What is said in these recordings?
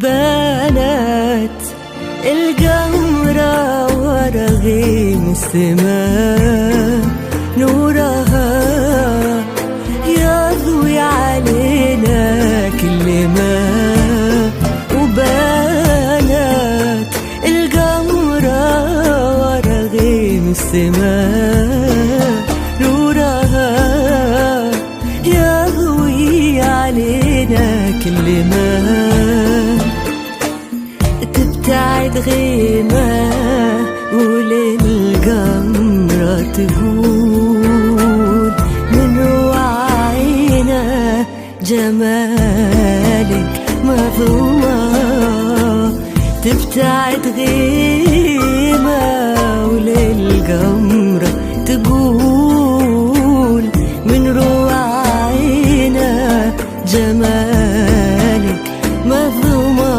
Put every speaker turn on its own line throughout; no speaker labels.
بنات القمرة ورغيم السماء نورها يضوي علينا كل ما. وبنات القمرة ورغيم السماء نورها يضوي علينا كل ما. تبتعد غيمة وللقمرة تقول من وعينا جمالك مظلومة. تبتعد غيمة وللقمرة تقول من وعينا جمالك مظلومة.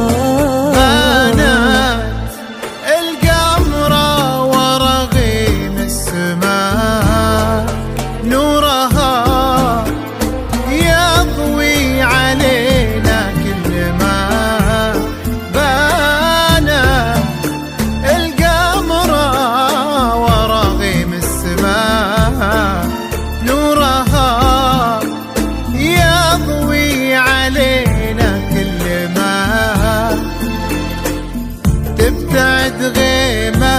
تبتعد غيمة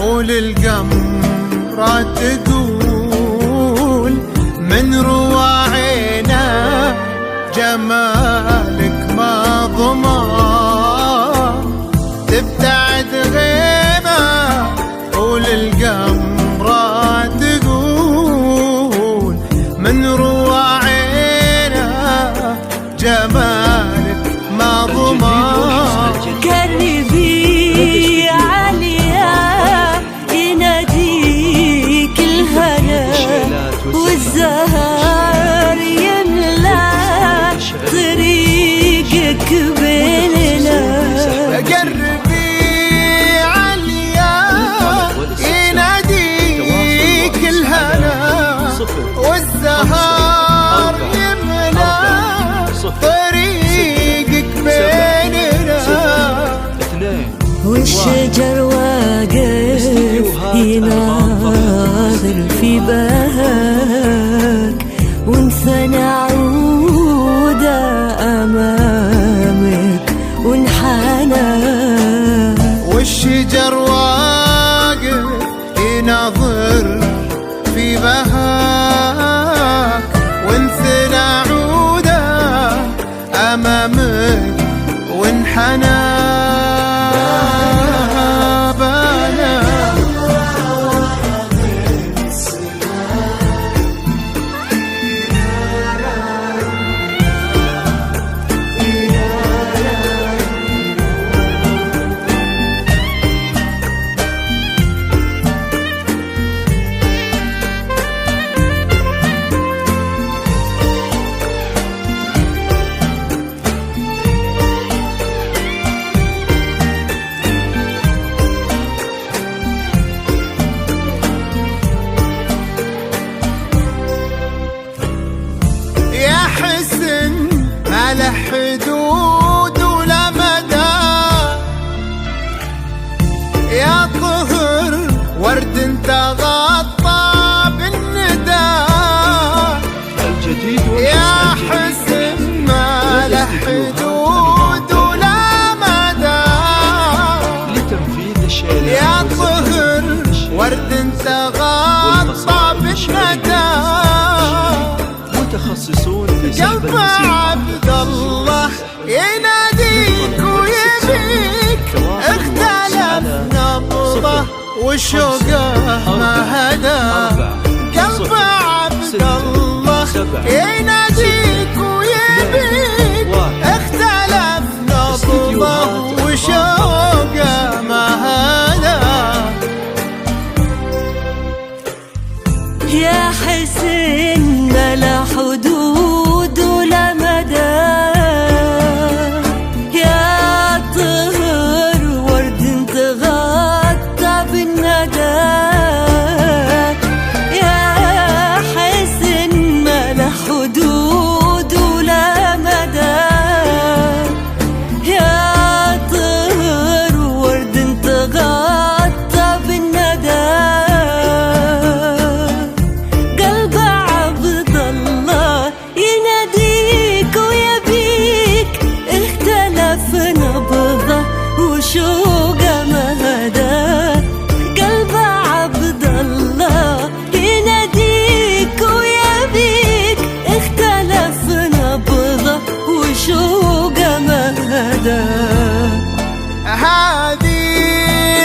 وللقمرة تقول من رواعينا جمالك مظلومة. تبتعد غيمة وللقمرة تقول من رواعينا جمالك مظلومة.
قربي عليا يناديك الهنا والزهر يملى طريقك بيننا.
قربي عليا يناديك الهنا والزهر يملى طريقك بيننا.
والشجر واقف يناظر في بهاك وانثنى عوده أمامك وانحنى.
والشجر واقف يناظر في بهاك وانثنى عوده أمامك وانحنى. وشوقه ما هدى قلب عبد الله يناديك ويبيك اختلف نبضه وشوقه ما هدى
يا حسن ما لا حدود ولا مدى يا طهر ورد تغطى بالندى يا حسن ما لا حدود ولا مدى يا طهر ورد تغطى بالندى وشوقه ما هدى قلب عبد الله يناديك ويبيك اختلف نبضه وشوقه ما هدى
هذه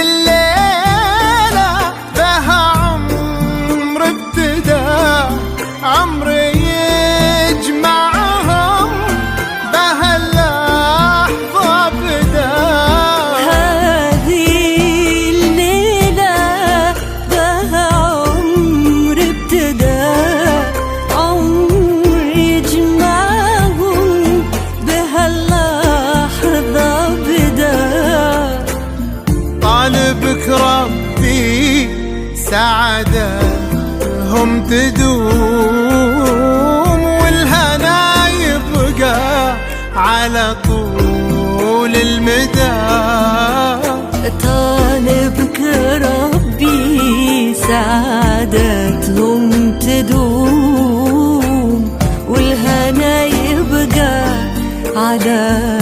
الليلة بها عمر ابتدى عمر يجمعهم بها اللحظة بدا طالبك ربي سعادتهم تدوم والهنا يبقى على طول المدى
طالبك ربي سعادتهم تدوم والهنا يبقى على